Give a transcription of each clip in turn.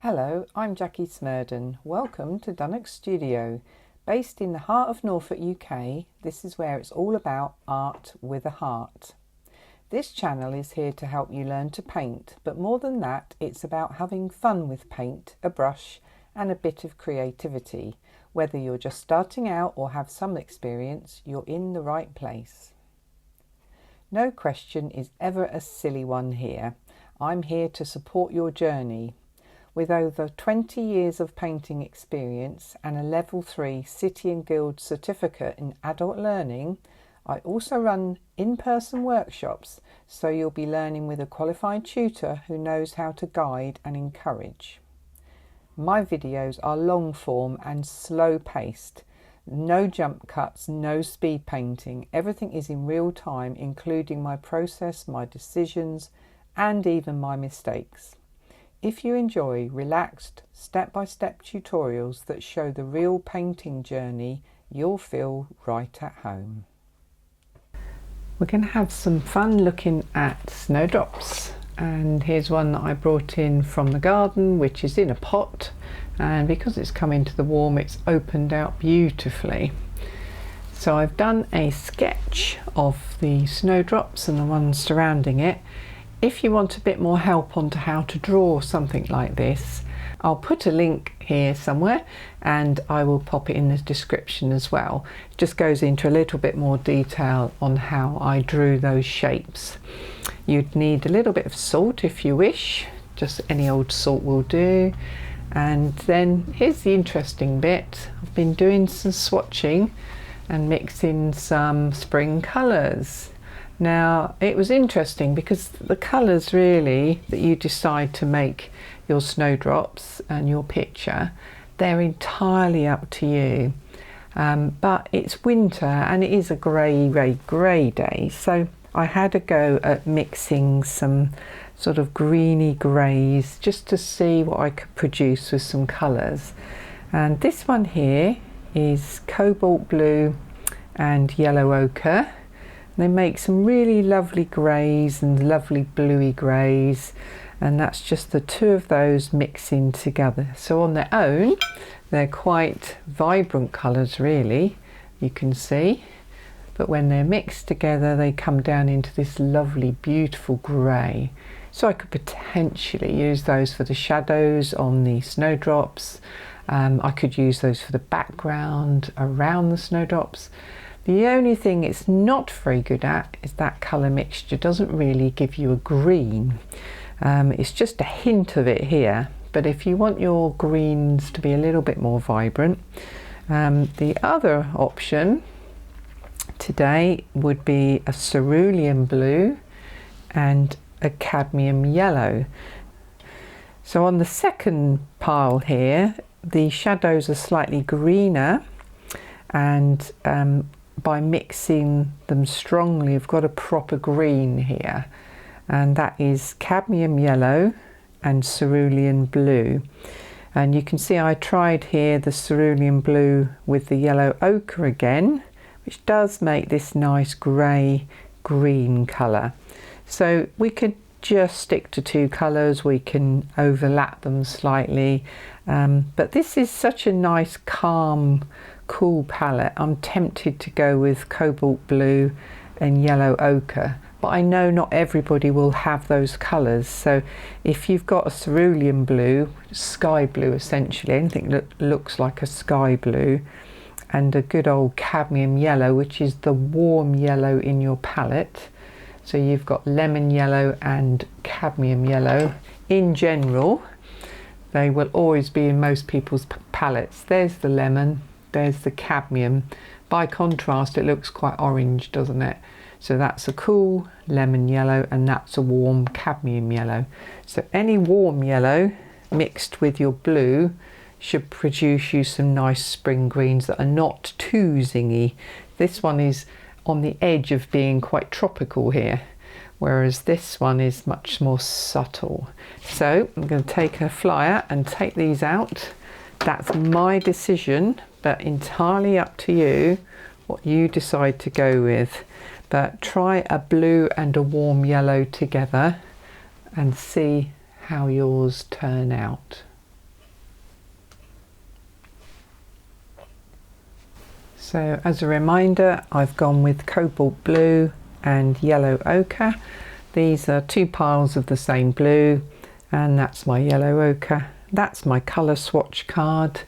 Hello, I'm Jackie Smurden. Welcome to Dunnock Studio. Based in the heart of Norfolk, UK, this is where it's all about art with a heart. This channel is here to help you learn to paint, but more than that, it's about having fun with paint, a brush, and a bit of creativity. Whether you're just starting out or have some experience, you're in the right place. No question is ever a silly one here. I'm here to support your journey. With over 20 years of painting experience and a Level 3 City and Guild certificate in adult learning, I also run in-person workshops, so you'll be learning with a qualified tutor who knows how to guide and encourage. My videos are long form and slow paced. No jump cuts, no speed painting. Everything is in real time, including my process, my decisions, and even my mistakes. If you enjoy relaxed, step-by-step tutorials that show the real painting journey, you'll feel right at home. We're going to have some fun looking at snowdrops, and here's one that I brought in from the garden, which is in a pot, and because it's come into the warm, it's opened out beautifully. So I've done a sketch of the snowdrops and the ones surrounding it. If you want a bit more help on how to draw something like this, I'll put a link here somewhere and I will pop it in the description as well. It just goes into a little bit more detail on how I drew those shapes. You'd need a little bit of salt if you wish, just any old salt will do. And then here's the interesting bit. I've been doing some swatching and mixing some spring colours. Now, it was interesting because the colours really that you decide to make your snowdrops and your picture, they're entirely up to you. But it's winter and it is a grey day, so I had a go at mixing some sort of greeny greys just to see what I could produce with some colours. And this one here is cobalt blue and yellow ochre. They make some really lovely greys and lovely bluey greys, and that's just the two of those mixing together. So on their own, they're quite vibrant colours really, you can see, but when they're mixed together they come down into this lovely beautiful grey. So I could potentially use those for the shadows on the snowdrops. I could use those for the background around the snowdrops. The only thing it's not very good at is that colour mixture doesn't really give you a green. It's just a hint of it here, but if you want your greens to be a little bit more vibrant, the other option today would be a cerulean blue and a cadmium yellow. So on the second pile here, the shadows are slightly greener, and by mixing them strongly, I've got a proper green here, and that is cadmium yellow and cerulean blue. And you can see I tried here the cerulean blue with the yellow ochre again, which does make this nice grey green colour. So we could just stick to two colours, we can overlap them slightly, but this is such a nice calm cool palette. I'm tempted to go with cobalt blue and yellow ochre, but I know not everybody will have those colours. So if you've got a cerulean blue, sky blue essentially, anything that looks like a sky blue, and a good old cadmium yellow, which is the warm yellow in your palette. So you've got lemon yellow and cadmium yellow. In general, they will always be in most people's palettes. There's the lemon, there's the cadmium. By contrast, it looks quite orange, doesn't it? So that's a cool lemon yellow and that's a warm cadmium yellow. So any warm yellow mixed with your blue should produce you some nice spring greens that are not too zingy. This one is on the edge of being quite tropical here, whereas this one is much more subtle. So I'm going to take a flyer and take these out. That's my decision, but entirely up to you what you decide to go with. But try a blue and a warm yellow together and see how yours turn out. So as a reminder, I've gone with cobalt blue and yellow ochre. These are two piles of the same blue, and that's my yellow ochre. That's my colour swatch card,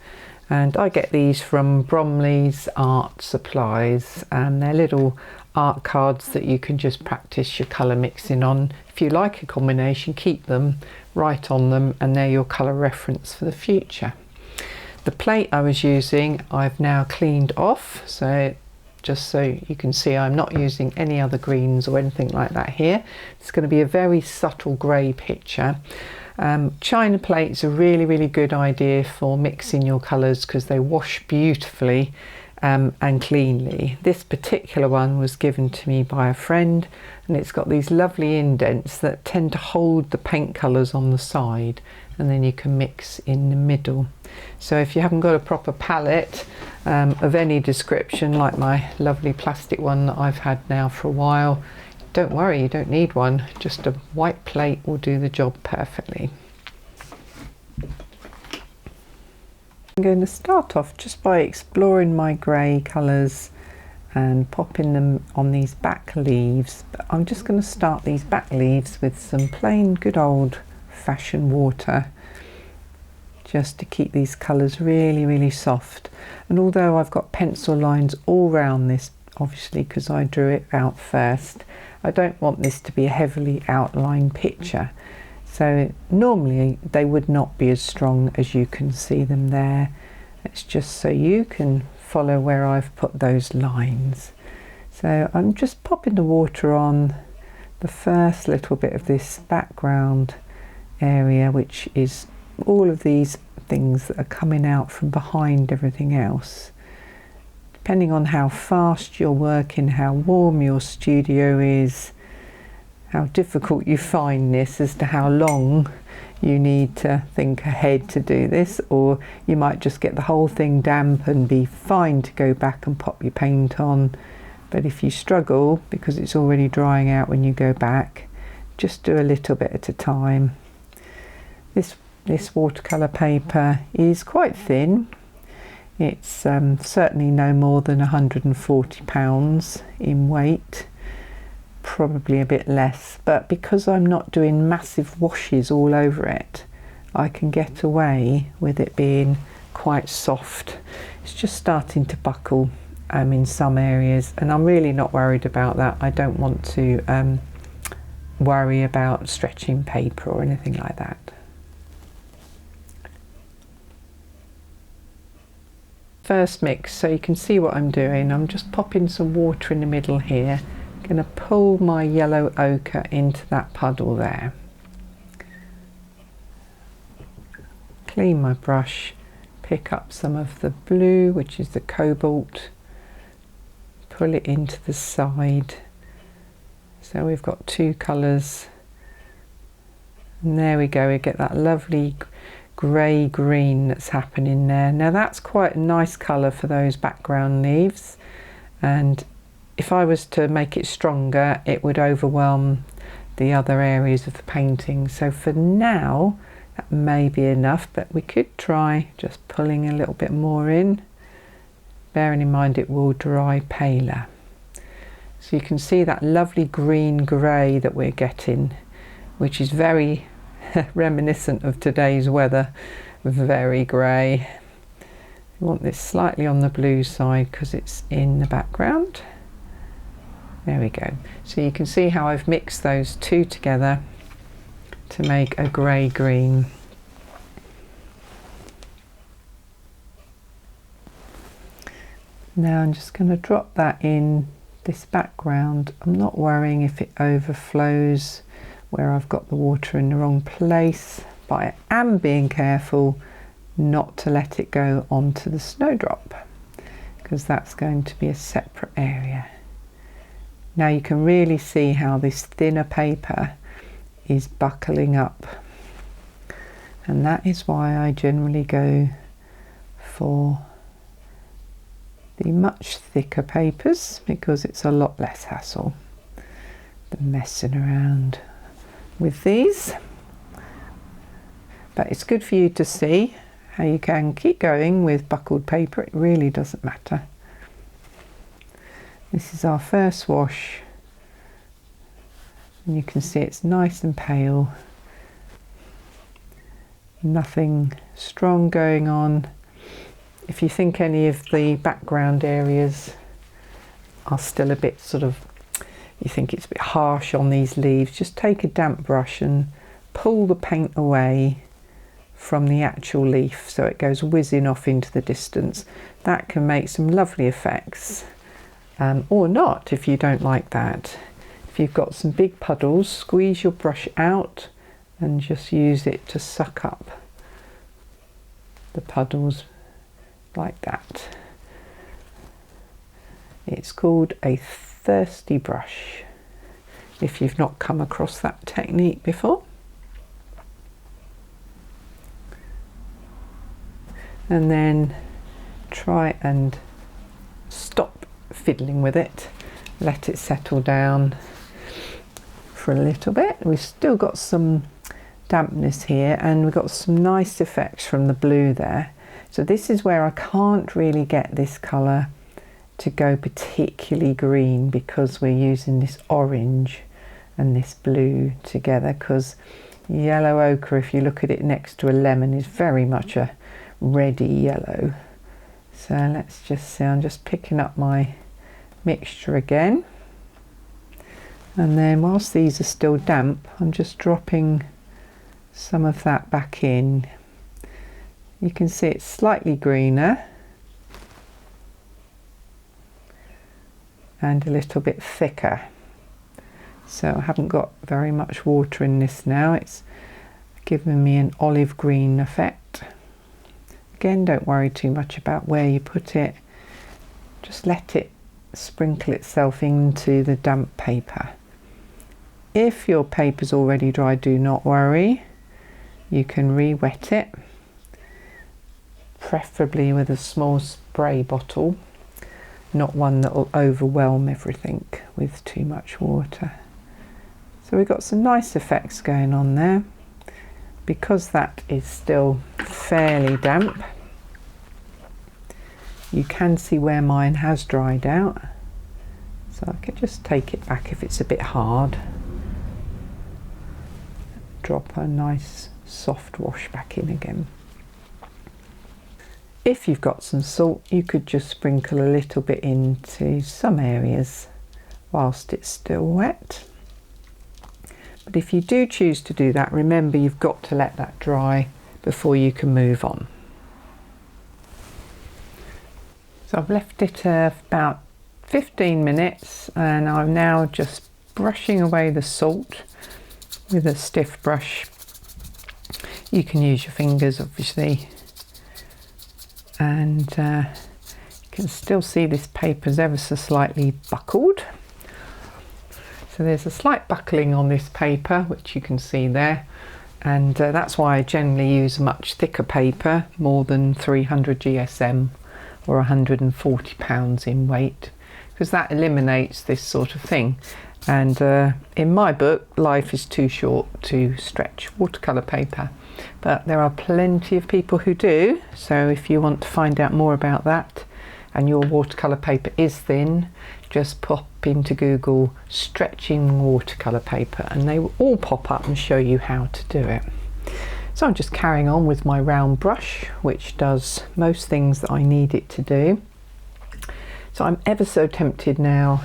and I get these from Bromley's Art Supplies, and they're little art cards that you can just practice your colour mixing on. If you like a combination, keep them, write on them, and they're your colour reference for the future. The plate I was using I've now cleaned off, so just so you can see I'm not using any other greens or anything like that here. It's going to be a very subtle grey picture. China plates are really good idea for mixing your colours because they wash beautifully and cleanly. This particular one was given to me by a friend, and it's got these lovely indents that tend to hold the paint colours on the side, and then you can mix in the middle. So if you haven't got a proper palette of any description, like my lovely plastic one that I've had now for a while, don't worry, you don't need one. Just a white plate will do the job perfectly. I'm going to start off just by exploring my grey colours and popping them on these back leaves. But I'm just going to start these back leaves with some plain good old fashioned water, just to keep these colours really soft. And although I've got pencil lines all round this, obviously because I drew it out first, I don't want this to be a heavily outlined picture. So normally they would not be as strong as you can see them there. It's just so you can follow where I've put those lines. So I'm just popping the water on the first little bit of this background area, which is all of these things that are coming out from behind everything else. Depending on how fast you're working, how warm your studio is, how difficult you find this as to how long you need to think ahead to do this, or you might just get the whole thing damp and be fine to go back and pop your paint on. But if you struggle because it's already drying out when you go back, just do a little bit at a time. This watercolour paper is quite thin. It's certainly no more than 140 pounds in weight, probably a bit less, but because I'm not doing massive washes all over it, I can get away with it being quite soft. It's just starting to buckle in some areas, and I'm really not worried about that. I don't want to worry about stretching paper or anything like that. First mix, so you can see what I'm doing. I'm just popping some water in the middle here. I'm going to pull my yellow ochre into that puddle there. Clean my brush, pick up some of the blue, which is the cobalt, pull it into the side. So we've got two colours, and there we go, we get that lovely grey green that's happening there. Now that's quite a nice colour for those background leaves, and if I was to make it stronger it would overwhelm the other areas of the painting. So for now that may be enough, but we could try just pulling a little bit more in, bearing in mind it will dry paler. So you can see that lovely green grey that we're getting, which is very reminiscent of today's weather, very grey. We want this slightly on the blue side because it's in the background. There we go. So you can see how I've mixed those two together to make a grey green. Now I'm just going to drop that in this background. I'm not worrying if it overflows where I've got the water in the wrong place, but I am being careful not to let it go onto the snowdrop because that's going to be a separate area. Now you can really see how this thinner paper is buckling up, and that is why I generally go for the much thicker papers, because it's a lot less hassle than messing around with these. But it's good for you to see how you can keep going with buckled paper. It really doesn't matter. This is our first wash, and you can see it's nice and pale, nothing strong going on. If you think any of the background areas are still a bit sort of, you think it's a bit harsh on these leaves, just take a damp brush and pull the paint away from the actual leaf so it goes whizzing off into the distance. That can make some lovely effects, or not if you don't like that. If you've got some big puddles, squeeze your brush out and just use it to suck up the puddles like that. It's called a thirsty brush, if you've not come across that technique before. And then try and stop fiddling with it, let it settle down for a little bit. We've still got some dampness here, and we've got some nice effects from the blue there. So this is where I can't really get this colour to go particularly green, because we're using this orange and this blue together, because yellow ochre, if you look at it next to a lemon, is very much a reddy yellow. So let's just see, I'm just picking up my mixture again, and then whilst these are still damp, I'm just dropping some of that back in. You can see it's slightly greener and a little bit thicker, so I haven't got very much water in this now. It's giving me an olive green effect. Again, don't worry too much about where you put it, just let it sprinkle itself into the damp paper. If your paper's already dry, do not worry, you can re-wet it, preferably with a small spray bottle, not one that will overwhelm everything with too much water. So we've got some nice effects going on there. Because that is still fairly damp, you can see where mine has dried out, so I can just take it back if it's a bit hard. Drop a nice soft wash back in again. If you've got some salt, you could just sprinkle a little bit into some areas whilst it's still wet. But if you do choose to do that, remember you've got to let that dry before you can move on. So I've left it about 15 minutes, and I'm now just brushing away the salt with a stiff brush. You can use your fingers obviously, and you can still see this paper's ever so slightly buckled. So there's a slight buckling on this paper, which you can see there, and that's why I generally use much thicker paper, more than 300 GSM or 140 pounds in weight, because that eliminates this sort of thing. And in my book, life is too short to stretch watercolour paper, but there are plenty of people who do. So if you want to find out more about that and your watercolour paper is thin, just pop into Google stretching watercolour paper and they will all pop up and show you how to do it. So I'm just carrying on with my round brush, which does most things that I need it to do. So I'm ever so tempted now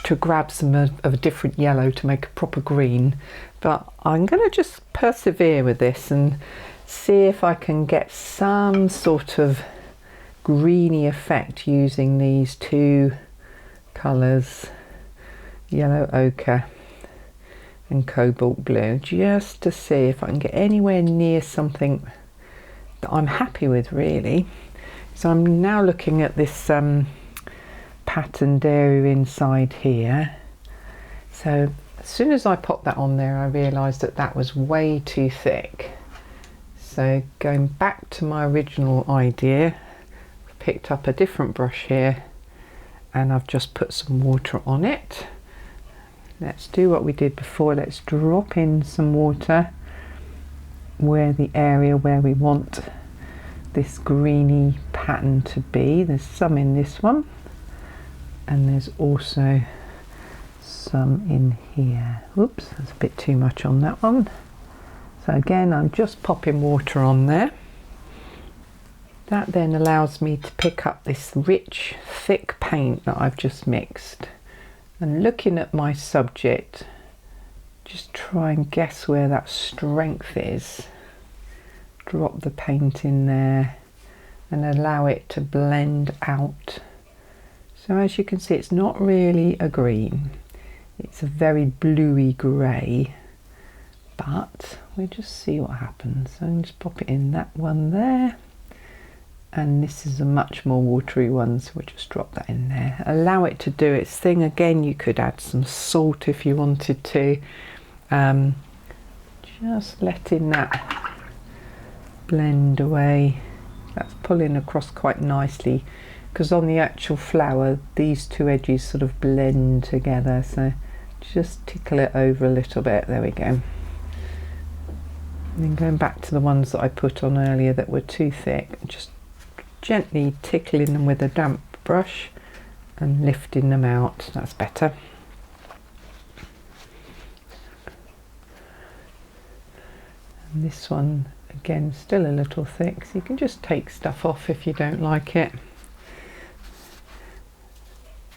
to grab some of a different yellow to make a proper green, but I'm going to just persevere with this and see if I can get some sort of greeny effect using these two colours, yellow ochre and cobalt blue, just to see if I can get anywhere near something that I'm happy with, really. So I'm now looking at this patterned area inside here. So as soon as I popped that on there, I realised that that was way too thick. So going back to my original idea, I've picked up a different brush here and I've just put some water on it. Let's do what we did before. Let's drop in some water where the area where we want this greeny pattern to be. There's some in this one. and there's also some in here. Oops, that's a bit too much on that one. So again, I'm just popping water on there. That then allows me to pick up this rich, thick paint that I've just mixed. And looking at my subject, just try and guess where that strength is. Drop the paint in there and allow it to blend out. So as you can see, it's not really a green. It's a very bluey grey, but we'll just see what happens. So I'll just pop it in that one there. And this is a much more watery one, so we'll just drop that in there. Allow it to do its thing. Again, you could add some salt if you wanted to. Just letting that blend away. That's pulling across quite nicely, because on the actual flower these two edges sort of blend together, so just tickle it over a little bit. There we go. And then going back to the ones that I put on earlier that were too thick, just gently tickling them with a damp brush and lifting them out. That's better. And this one again, still a little thick, so you can just take stuff off if you don't like it.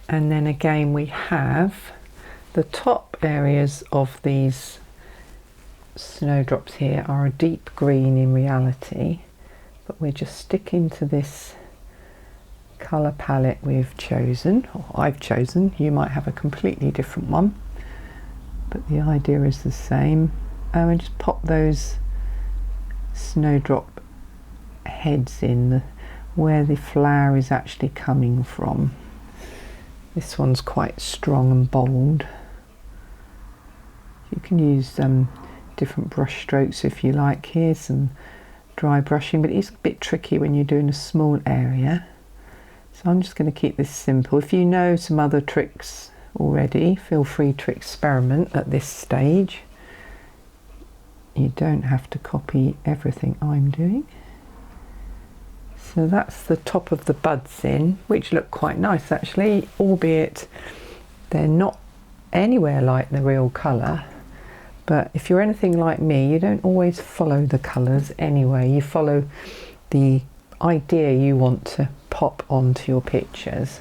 And then again, we have the top areas of these snowdrops here are a deep green in reality, but we're just sticking to this colour palette we've chosen, or I've chosen. You might have a completely different one, but the idea is the same. And just pop those snowdrop heads in where the flower is actually coming from. This one's quite strong and bold. You can use different brush strokes if you like. Here's some dry brushing, but it's a bit tricky when you're doing a small area. So I'm just going to keep this simple. If you know some other tricks already, feel free to experiment at this stage. You don't have to copy everything I'm doing. So that's the top of the buds in, which look quite nice actually, albeit they're not anywhere like the real colour. But if you're anything like me, you don't always follow the colours anyway. You follow the idea you want to pop onto your pictures,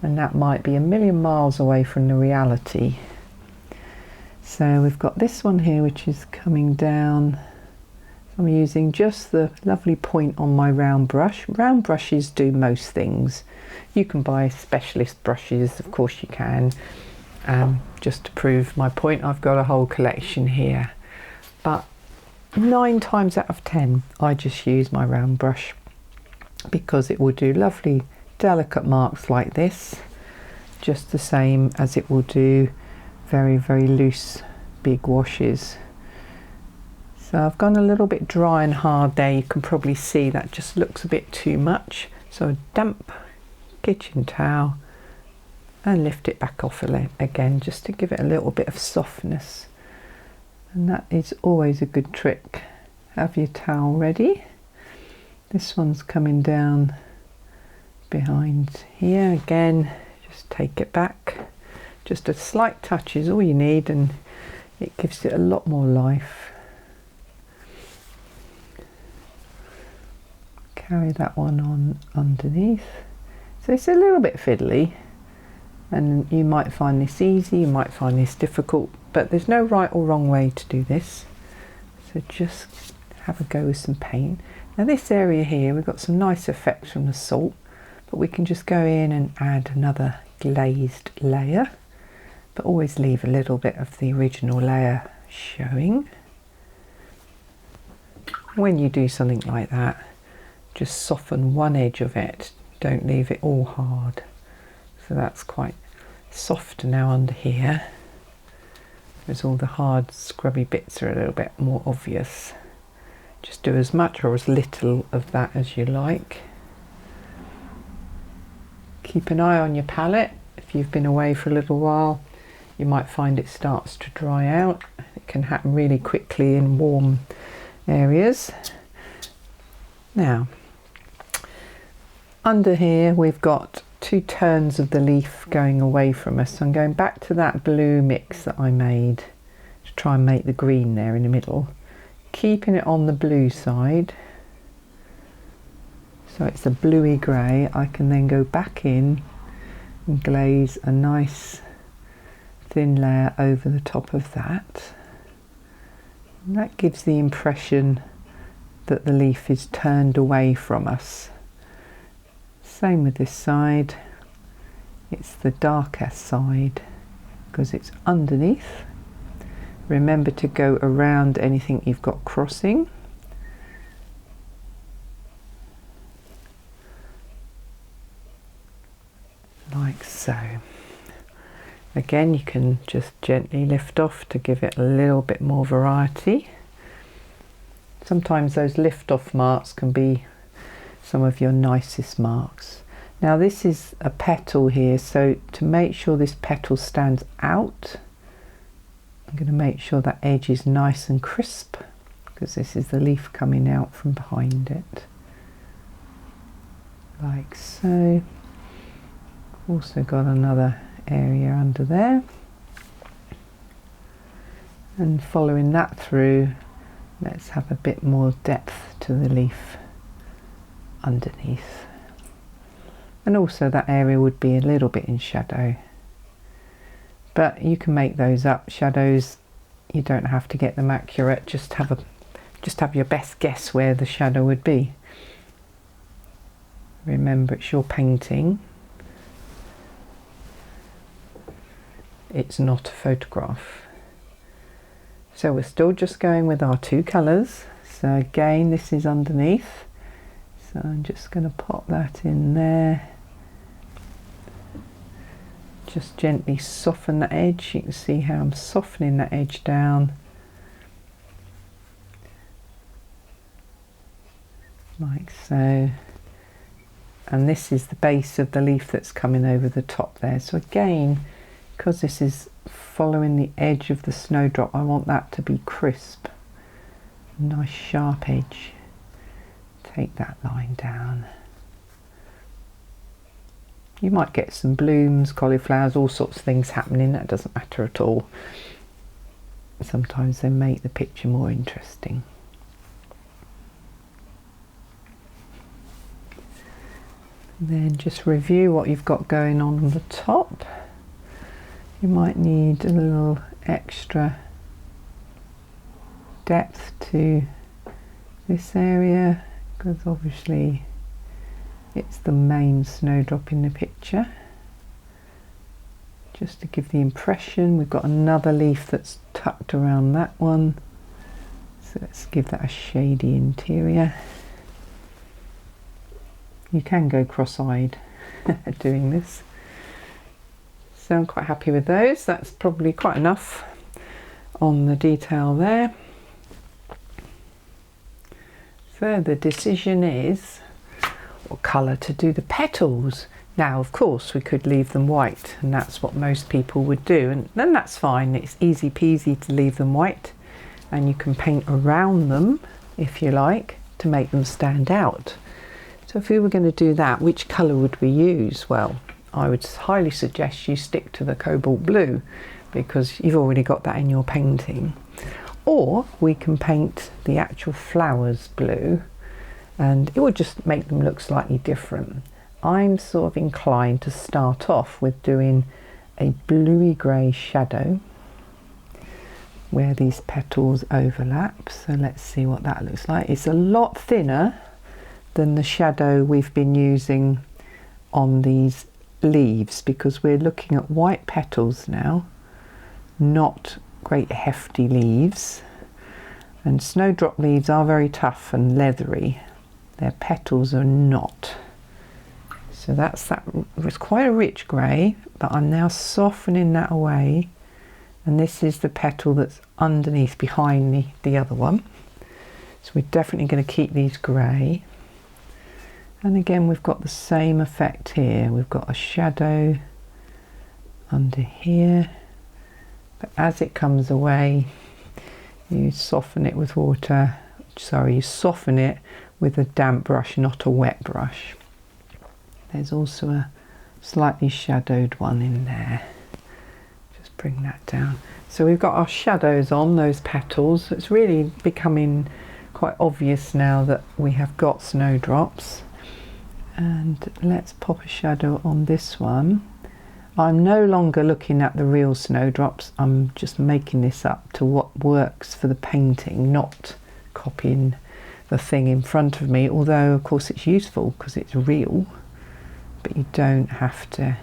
and that might be a million miles away from the reality. So we've got this one here which is coming down. I'm using just the lovely point on my round brush. Round brushes do most things. You can buy specialist brushes, of course you can. Just to prove my point, I've got a whole collection here. But 9 times out of 10 I just use my round brush, because it will do lovely delicate marks like this, just the same as it will do very, very loose big washes. So I've gone a little bit dry and hard there. You can probably see that just looks a bit too much. So a damp kitchen towel and lift it back off again, just to give it a little bit of softness. And that is always a good trick. Have your towel ready. This one's coming down behind here again. Just take it back. Just a slight touch is all you need, and it gives it a lot more life. Carry that one on underneath. So it's a little bit fiddly, and you might find this easy, you might find this difficult, but there's no right or wrong way to do this. So just have a go with some paint. Now this area here, we've got some nice effects from the salt, but we can just go in and add another glazed layer, but always leave a little bit of the original layer showing. When you do something like that, just soften one edge of it, don't leave it all hard. So that's quite soft now under here, whereas all the hard scrubby bits are a little bit more obvious. Just do as much or as little of that as you like. Keep an eye on your palette. If you've been away for a little while, you might find it starts to dry out. It can happen really quickly in warm areas. Now, under here we've got two turns of the leaf going away from us. So I'm going back to that blue mix that I made to try and make the green there in the middle, keeping it on the blue side. So it's a bluey grey. I can then go back in and glaze a nice thin layer over the top of that. And that gives the impression that the leaf is turned away from us. Same with this side. It's the darker side because it's underneath. Remember to go around anything you've got crossing. Like so. Again, you can just gently lift off to give it a little bit more variety. Sometimes those lift off marks can be some of your nicest marks. Now this is a petal here, so to make sure this petal stands out, I'm going to make sure that edge is nice and crisp because this is the leaf coming out from behind it. Like so. Also got another area under there, and following that through, let's have a bit more depth to the leaf underneath, and also that area would be a little bit in shadow, but you can make those up. Shadows, you don't have to get them accurate, just have your best guess where the shadow would be. Remember, it's your painting. It's not a photograph. So we're still just going with our two colours. So again, this is underneath. So I'm just going to pop that in there. Just gently soften the edge. You can see how I'm softening that edge down. Like so. And this is the base of the leaf that's coming over the top there. So again, because this is following the edge of the snowdrop, I want that to be crisp. Nice sharp edge. Take that line down. You might get some blooms, cauliflowers, all sorts of things happening. That doesn't matter at all. Sometimes they make the picture more interesting. Then just review what you've got going on the top. You might need a little extra depth to this area because obviously it's the main snowdrop in the picture. Just to give the impression, we've got another leaf that's tucked around that one, so let's give that a shady interior. You can go cross-eyed doing this. So I'm quite happy with those. That's probably quite enough on the detail there. So the decision is what colour to do the petals. Now of course we could leave them white, and that's what most people would do, and then that's fine. It's easy peasy to leave them white, and you can paint around them if you like to make them stand out. So if we were going to do that, which colour would we use? Well, I would highly suggest you stick to the cobalt blue because you've already got that in your painting. Or we can paint the actual flowers blue and it would just make them look slightly different. I'm sort of inclined to start off with doing a bluey grey shadow where these petals overlap. So let's see what that looks like. It's a lot thinner than the shadow we've been using on these leaves because we're looking at white petals now, not great hefty leaves, and snowdrop leaves are very tough and leathery. Their petals are not. So that's that. It's quite a rich grey, but I'm now softening that away, and this is the petal that's underneath behind the other one. So we're definitely going to keep these grey. And again, we've got the same effect here. We've got a shadow under here, but as it comes away, you soften it with water. Sorry, you soften it with a damp brush, not a wet brush. There's also slightly shadowed one in there. Just bring that down. So we've got our shadows on those petals. It's really becoming quite obvious now that we have got snowdrops. And let's pop a shadow on this one. I'm no longer looking at the real snowdrops. I'm just making this up to what works for the painting, not copying the thing in front of me, although of course it's useful because it's real, but you don't have to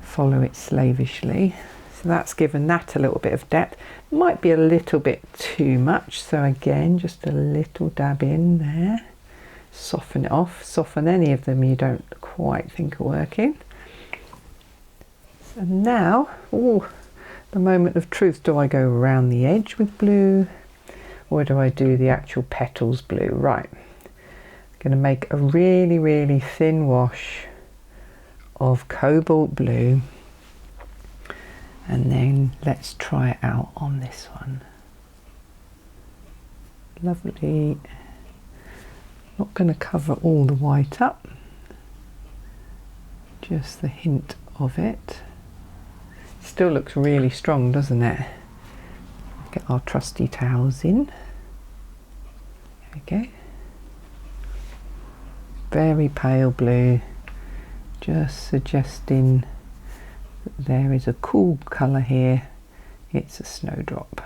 follow it slavishly. So that's given that a little bit of depth. Might be a little bit too much, so again just a little dab in there. Soften it off, soften any of them you don't quite think are working. And now, oh, the moment of truth. Do I go around the edge with blue, or do I do the actual petals blue? Right, I'm going to make a really, really thin wash of cobalt blue, and then let's try it out on this one. Lovely. Not going to cover all the white up, just the hint of it. Still looks really strong, doesn't it? Get our trusty towels in. There we go. Very pale blue, just suggesting that there is a cool colour here. It's a snowdrop.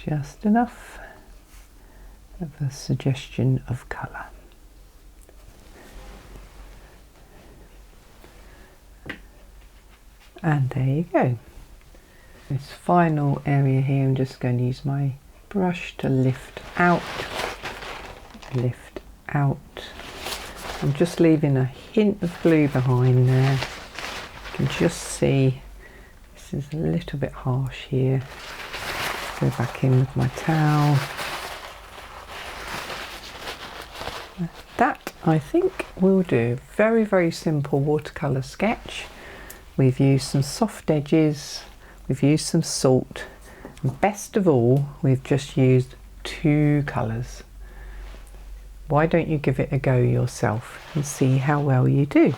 Just enough of a suggestion of colour. And there you go. This final area here, I'm just going to use my brush to lift out. I'm just leaving a hint of blue behind there. You can just see this is a little bit harsh here. Go back in with my towel. That, I think, will do. Very, very simple watercolour sketch. We've used some soft edges, we've used some salt, and best of all, we've just used 2 colours. Why don't you give it a go yourself and see how well you do?